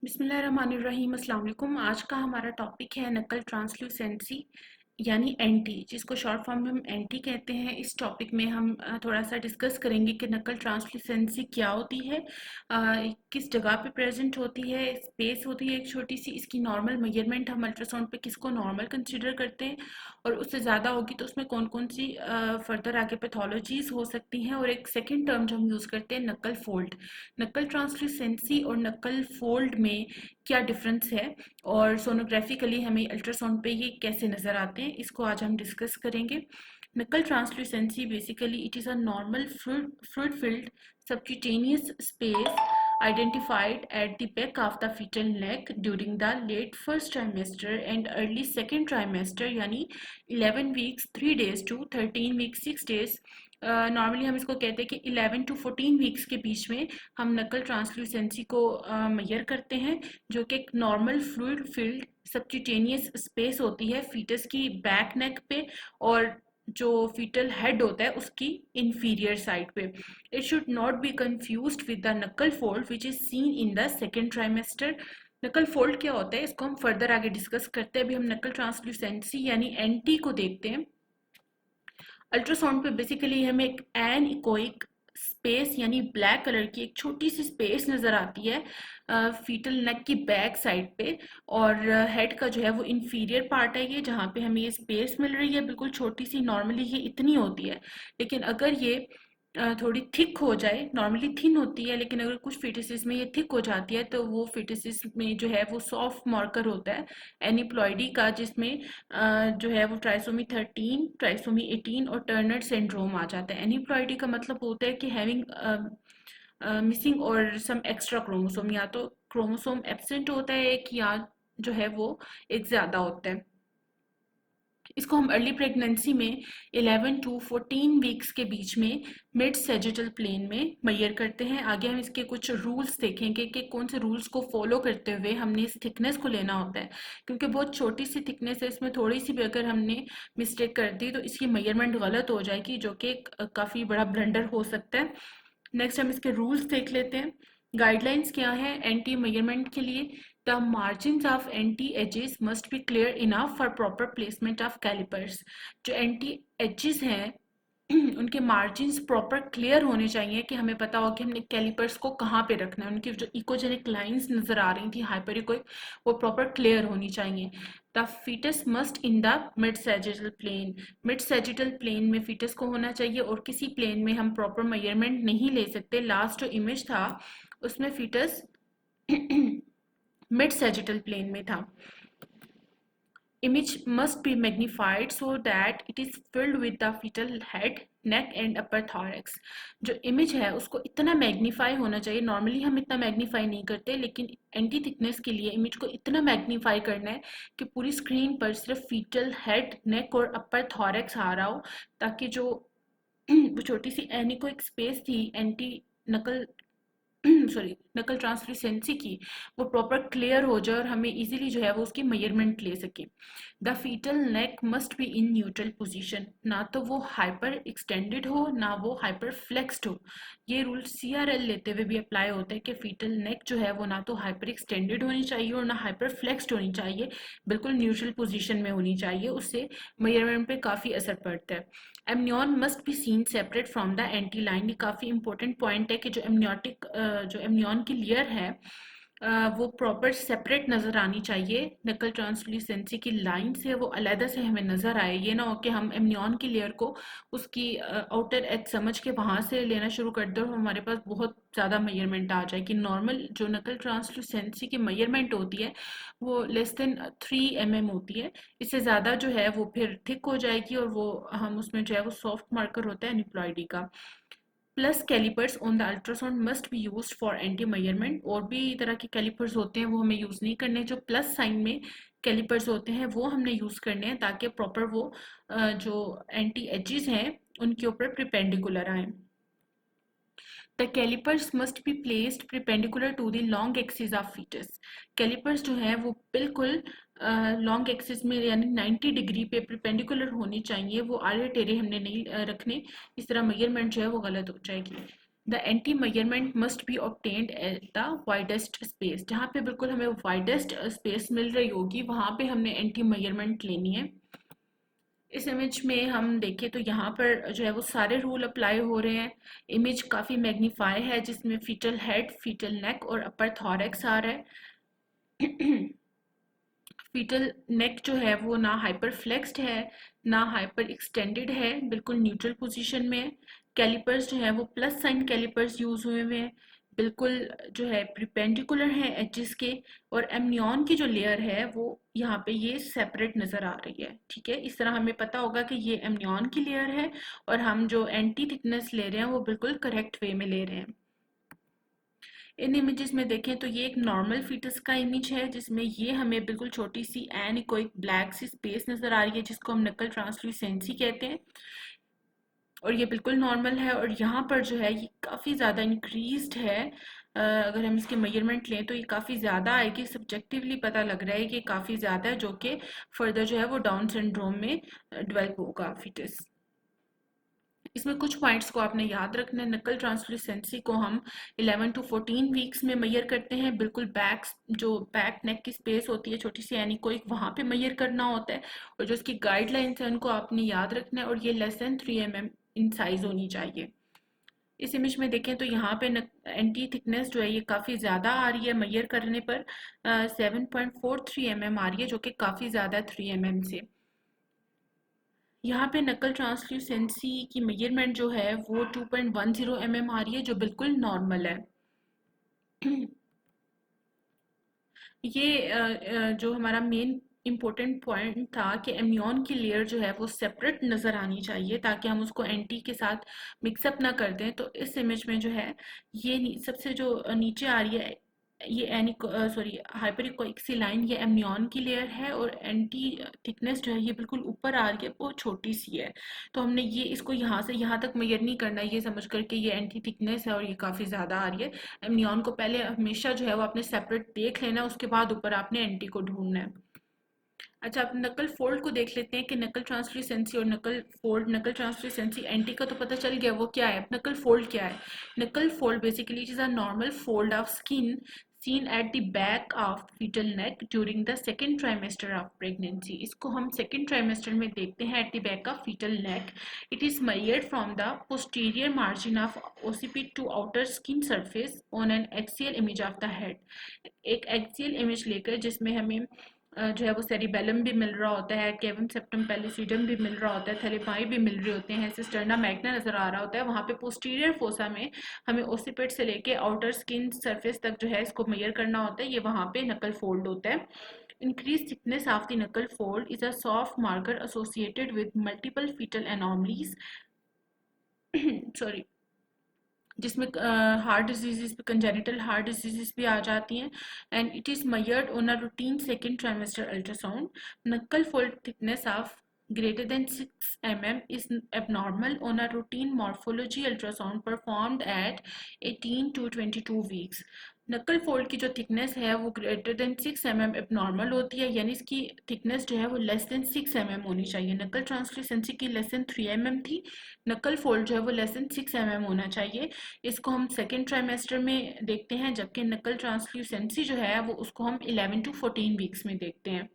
बिस्मिल्लाहिर्रहमानिर्रहीम अस्सलाम वालेकुम। आज का हमारा टॉपिक है नकल ट्रांसल्यूसेंसी यानी एनटी, जिसको शॉर्ट फॉर्म में हम एनटी कहते हैं। इस टॉपिक में हम थोड़ा सा डिस्कस करेंगे कि नकल ट्रांसल्यूसेंसी क्या होती है, किस जगह पे प्रेजेंट होती है, स्पेस होती है एक छोटी सी, इसकी नॉर्मल मेजरमेंट हम अल्ट्रासाउंड पे किसको नॉर्मल कंसिडर करते हैं, और उससे ज़्यादा होगी तो उसमें कौन कौन सी फर्दर आगे पैथोलॉजीज हो सकती हैं। और एक सेकेंड टर्म जो हम यूज़ करते हैं नकल फोल्ड। नकल ट्रांसल्यूसेंसी और नकल फोल्ड में क्या डिफरेंस है, और सोनोग्राफिकली हमें अल्ट्रासाउंड पे ये कैसे नज़र आते हैं, इसको आज हम डिस्कस करेंगे। Nuchal translucency basically it is a normal fluid filled subcutaneous space identified at the back of the fetal neck during the late first trimester and early second trimester, यानी 11 weeks 3 days to 13 weeks 6 days। Normally हम इसको कहते हैं कि 11 to 14 weeks के बीच में हम नकल ट्रांसल्यूसेंसी को मेजर करते हैं, जो कि एक normal fluid filled subcutaneous space होती है फीटस की बैक नेक पे, और जो फीटल हेड होता है उसकी इंफीरियर साइड पे। It should not be confused with the nuchal fold which is seen in the second trimester. Nuchal fold क्या होता है इसको हम फर्दर आगे डिस्कस करते हैं। अभी हम नकल ट्रांसल्यूसेंसी यानी एनटी को देखते हैं। अल्ट्रासाउंड पे बेसिकली हमें एक एन इकोइक स्पेस यानी ब्लैक कलर की एक छोटी सी स्पेस नज़र आती है फीटल नेक की बैक साइड पे, और हेड का जो है वो इंफीरियर पार्ट है ये, जहाँ पे हमें ये स्पेस मिल रही है बिल्कुल छोटी सी। नॉर्मली ये इतनी होती है, लेकिन अगर ये थोड़ी थिक हो जाए, नॉर्मली थिन होती है लेकिन अगर कुछ फिटसिस में ये थिक हो जाती है तो वो फिटसिस में जो है वो सॉफ्ट मार्कर होता है एनिप्लॉइडी का, जिसमें जो है वो ट्राइसोमी 13 ट्राइसोमी 18 और टर्नर सिंड्रोम आ जाता है। एनिप्लॉइडी का मतलब होता है कि हैविंग मिसिंग और सम एक्स्ट्रा क्रोमोसोम, या तो क्रोमोसोम एब्सेंट होता है एक, या जो है वो एक ज़्यादा होता है। इसको हम अर्ली प्रेगनेंसी में 11 टू 14 वीक्स के बीच में मिड सेजिटल प्लेन में मेजर करते हैं। आगे हम इसके कुछ रूल्स देखेंगे कि कौन से रूल्स को फॉलो करते हुए हमने इस थिकनेस को लेना होता है, क्योंकि बहुत छोटी सी थिकनेस है, इसमें थोड़ी सी भी अगर हमने मिस्टेक कर दी तो इसकी मेजरमेंट गलत हो जाएगी, जो कि काफ़ी बड़ा ब्लंडर हो सकता है। नेक्स्ट हम इसके रूल्स देख लेते हैं। गाइडलाइंस क्या है एंटी मेजरमेंट के लिए? The margin of NT edges must be clear enough for proper placement of calipers. जो एंटी एजेस हैं उनके मार्जिन्स प्रॉपर क्लियर होने चाहिए, कि हमें पता हो कि हमने कैलिपर्स को कहाँ पे रखना है। उनकी जो इकोजेनिक लाइंस नज़र आ रही थी हाइपरिकोइक, वो प्रॉपर क्लियर होनी चाहिए। The foetus must in the mid sagittal plane. Mid sagittal plane में फीटस को होना चाहिए, और किसी प्लेन में हम प्रॉपर मेजरमेंट नहीं ले सकते। लास्ट जो इमेज था उसमें फीटस मिड सैजिटल प्लेन में था। Image must be magnified so that it is filled with the fetal head, neck and upper thorax। जो इमेज है उसको इतना मैग्नीफाई होना चाहिए। नॉर्मली हम इतना मैग्नीफाई नहीं करते, लेकिन एंटी थिकनेस के लिए इमेज को इतना मैग्नीफाई करना है कि पूरी स्क्रीन पर सिर्फ फीटल हेड, नेक और अपर थॉरेक्स आ रहा हो, ताकि जो वो छोटी सी एनी को एक स्पेस थी एंटी नकल सॉरी नकल ट्रांसल्यूसेंसी की, वो प्रॉपर क्लियर हो जाए और हमें इजीली जो है वो उसकी मेजरमेंट ले सके। The foetal neck must be in neutral position, ना तो वो हाइपर एक्सटेंडेड हो ना वो हाइपर फ्लेक्स्ड हो। ये रूल सीआरएल लेते हुए भी अप्लाई होता है कि फीटल नेक जो है वो ना तो हाइपर एक्सटेंडेड होनी चाहिए और ना हाइपर फ्लेक्स्ड होनी चाहिए, बिल्कुल न्यूट्रल पोजीशन में होनी चाहिए। उससे मेजरमेंट पे काफ़ी असर पड़ता है। Amnion must be seen separate from the anti line. ये काफ़ी इंपॉर्टेंट पॉइंट है कि जो एमनियोटिक जो एमनियन की लेयर है वो प्रॉपर सेपरेट नज़र आनी चाहिए। नकल ट्रांसल्यूसेंसी की लाइन से वो अलहदा से हमें नज़र आए। ये ना हो कि हम एमनियन की लेयर को उसकी आउटर एज समझ के वहाँ से लेना शुरू कर दें और हमारे पास बहुत ज़्यादा मेजरमेंट आ जाए। कि नॉर्मल जो नकल ट्रांसल्यूसेंसी की मेजरमेंट होती है वो लेस देन 3 mm होती है। इससे ज़्यादा जो है वो फिर थिक हो जाएगी, और वो हम उसमें जो है वो सॉफ्ट मार्कर होता है एनिप्लॉइडी का। Plus calipers on the ultrasound must be used for NT measurement. और भी तरह के कैलिपर्स होते हैं वो हमें यूज़ नहीं करने। जो प्लस साइन में कैलिपर्स होते हैं वो हमने यूज़ करने हैं, ताकि प्रॉपर वो जो एंटी एजेस हैं उनके ऊपर प्रिपेंडिकुलर आए। The calipers must be placed perpendicular to the long axis of fetus. Calipers जो है वो बिल्कुल लॉन्ग एक्सिस में यानी 90 डिग्री पे प्रिपेंडिकुलर होनी चाहिए। वो आड़े टेढ़े हमने नहीं रखने, इस तरह मेजरमेंट जो है वो गलत हो जाएगी। The anti measurement must be obtained at the widest space. जहाँ पे बिल्कुल हमें वाइडेस्ट स्पेस मिल रही होगी वहाँ पे हमने एंटी मेजरमेंट लेनी है। इस इमेज में हम देखें तो यहाँ पर जो है वो सारे रूल अप्लाई हो रहे हैं। इमेज काफ़ी मैग्नीफाई है जिसमें फीटल हेड, फीटल नेक और अपर थॉरैक्स आ रहा है। फीटल नेक जो है वो ना हाइपर फ्लेक्स्ड है ना हाइपर एक्सटेंडेड है, बिल्कुल न्यूट्रल पोजीशन में है। कैलिपर्स जो है वो प्लस साइन कैलिपर्स यूज हुए हुए हैं, बिल्कुल जो है प्रिपेंडिकुलर है एजेस के। और एमनियन की जो लेयर है वो यहाँ पे ये सेपरेट नज़र आ रही है। ठीक है, इस तरह हमें पता होगा कि ये एमनियन की लेयर है और हम जो एंटी थिकनेस ले रहे हैं वो बिल्कुल करेक्ट वे में ले रहे हैं। इन इमेजेस में देखें तो ये एक नॉर्मल फीटस का इमेज है जिसमें ये हमें बिल्कुल छोटी सी एन को एक ब्लैक सी स्पेस नज़र आ रही है जिसको हम नकल ट्रांसल्यूसेंसी कहते हैं, और ये बिल्कुल नॉर्मल है। और यहाँ पर जो है ये काफ़ी ज़्यादा इंक्रीज्ड है। अगर हम इसके मेजरमेंट लें तो ये काफ़ी ज़्यादा आएगी, सब्जेक्टिवली पता लग रहा है कि काफ़ी ज़्यादा है, जो कि फर्दर जो है वो डाउन सिंड्रोम में डेवलप होगा फीटस। इसमें कुछ पॉइंट्स को आपने याद रखना है। नकल ट्रांसल्यूसेंसी को हम 11 टू 14 वीक्स में मेजर करते हैं। बिल्कुल बैक, जो बैक नेक की स्पेस होती है छोटी सी यानी को एक वहाँ पे मेजर करना होता है, और जो इसकी गाइडलाइंस है उनको आपने याद रखना है, और ये less than 3 mm in size होनी चाहिए। इस इमेज में देखें तो यहाँ पे एंटी थिकनेस जो है ये काफ़ी ज़्यादा आ रही है, मेजर करने पर 7.43 mm आ रही है, जो कि काफ़ी ज़्यादा है 3 mm से। यहाँ पे नकल ट्रांसल्यूसेंसी की मेजरमेंट जो है वो 2.10 mm आ रही है, जो बिल्कुल नॉर्मल है। ये जो हमारा मेन इम्पोर्टेंट पॉइंट था कि एमनियन की लेयर जो है वो सेपरेट नज़र आनी चाहिए ताकि हम उसको एंटी के साथ मिक्सअप ना कर दें। तो इस इमेज में जो है ये सबसे जो नीचे आ रही है ये सॉरी हाइपरिकोइक्सी लाइन, ये एमनियन की लेयर है, और एंटी थिकनेस जो है ये बिल्कुल ऊपर आ रही है, वो छोटी सी है। तो हमने ये इसको यहाँ से यहाँ तक मेजर नहीं करना है, ये समझ करके ये एंटी थिकनेस है और ये काफ़ी ज़्यादा आ रही है। एमनियन को पहले हमेशा जो है वो आपने सेपरेट देख लेना, उसके बाद ऊपर आपने एंटी को ढूंढना है। अच्छा, आप नकल फोल्ड को देख लेते हैं कि नकल ट्रांसल्यूसेंसी और नकल फोल्ड। नकल ट्रांसल्यूसेंसी एंटी का तो पता चल गया वो क्या है, नकल फोल्ड क्या है। नकल fold basically it is a normal fold of skin seen at the back of fetal neck during the second trimester of pregnancy। इसको हम सेकेंड ट्राइमेस्टर में देखते हैं at the back of fetal neck। it is measured from the posterior margin of occiput to outer skin surface on an axial image of the head। एक axial image लेकर जिसमें हमें जो है वो सेरिबेलम भी मिल रहा होता है, केवम सेप्टम पेलिसिडम भी मिल रहा होता है, थैलेमाई भी मिल रहे होते हैं, सिस्टर्ना मैग्ना नज़र आ रहा होता है। वहाँ पे पोस्टीरियर फोसा में हमें ओसिपिट से लेके आउटर स्किन सरफेस तक जो है इसको मेजर करना होता है, ये वहाँ पे नकल फोल्ड होता है। Increase thickness of the nuchal fold is a soft marker associated with multiple fetal anomalies sorry, जिसमें heart disease, congenital heart disease भी आ जाती हैं। And it is measured on a routine second trimester ultrasound. Nuchal fold thickness of greater than 6 mm is abnormal on a routine morphology ultrasound performed at 18 to 22 weeks। नक्कल fold की जो thickness है वो greater than 6 mm abnormal होती है, यानी इसकी thickness जो है वो लेस देन 6 mm होनी चाहिए। नकल ट्रांसल्यूसेंसी की लेस देन 3 mm थी, नकल फोल्ड जो है वो लेस देन 6 mm होना चाहिए। इसको हम सेकेंड ट्राइमेस्टर में देखते हैं, जबकि नकल ट्रांसल्यूसेंसी जो है वो उसको हम 11 टू 14 वीक्स में देखते हैं।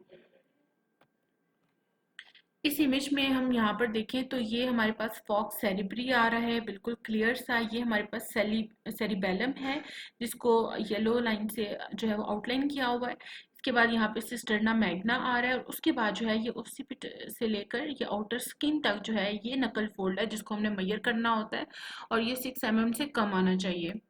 इस इमेज में हम यहाँ पर देखें तो ये हमारे पास फॉक्स सेरिब्री आ रहा है, बिल्कुल क्लियर सा। ये हमारे पास सेरिबेलम है जिसको येलो लाइन से जो है वो आउटलाइन किया हुआ है। इसके बाद यहाँ पे सिस्टर्ना मैग्ना आ रहा है, और उसके बाद जो है ये ओसिपिट से लेकर ये आउटर स्किन तक जो है ये नकल फोल्ड है जिसको हमने मेजर करना होता है, और ये 6 mm से कम आना चाहिए।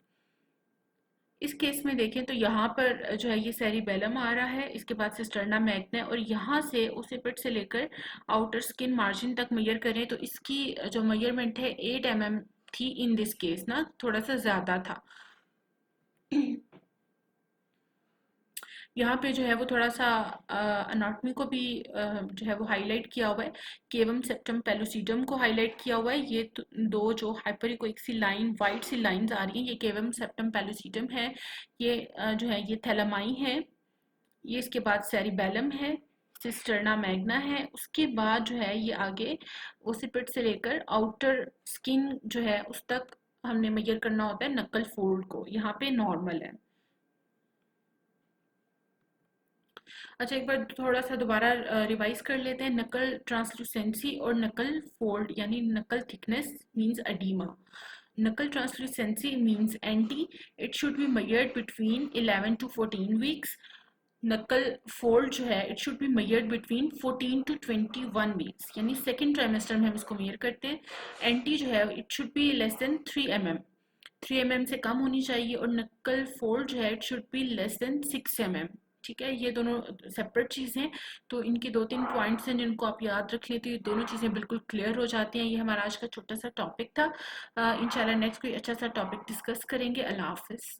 इस केस में देखें तो यहाँ पर जो है ये सेरिबेलम आ रहा है, इसके बाद सिस्टर्ना मैग्ना है, और यहाँ से ओसिपिट से लेकर आउटर स्किन मार्जिन तक मेजर करें तो इसकी जो मेजरमेंट है 8 mm थी। इन दिस केस ना थोड़ा सा ज़्यादा था। यहाँ पे जो है वो थोड़ा सा अनाटमी को भी जो है वो हाईलाइट किया हुआ है, केवम सेप्टम पेलुसिडम को हाईलाइट किया हुआ है। ये दो जो हाइपरिकोइक सी लाइन, वाइट सी लाइंस आ रही हैं, ये केवम सेप्टम पेलुसिडम है। ये जो है ये थैलामाई है। ये इसके बाद सेरिबेलम है, सिस्टर्ना मैग्ना है। उसके बाद जो है ये आगे ओसिपिट से लेकर आउटर स्किन जो है उस तक हमने मेजर करना होता है नकल फोल्ड को, यहाँ पे नॉर्मल है। अच्छा, एक बार थोड़ा सा दोबारा रिवाइज कर लेते हैं। नकल ट्रांसलूसेंसी और नकल फोल्ड यानी नकल थिकनेस मींस एडीमा। नकल translucency means anti, it should be measured between 11 to 14 weeks. नकल फोल्ड जो है it should be measured between 14 to 21 weeks, यानी सेकेंड ट्राइमेस्टर में हम इसको मेजर करते हैं। एंटी जो है it should be less than 3 mm, 3 mm से कम होनी चाहिए। और नक्कल फोल्ड जो है it should be less than 6 mm। ठीक है, ये दोनों सेपरेट चीज़ें हैं, तो इनके 2-3 पॉइंट्स हैं जिनको आप याद रख लेते, ये दोनों चीज़ें बिल्कुल क्लियर हो जाती हैं। ये हमारा आज का छोटा सा टॉपिक था। इंशाल्लाह नेक्स्ट कोई अच्छा सा टॉपिक डिस्कस करेंगे। अल्लाह हाफिज़।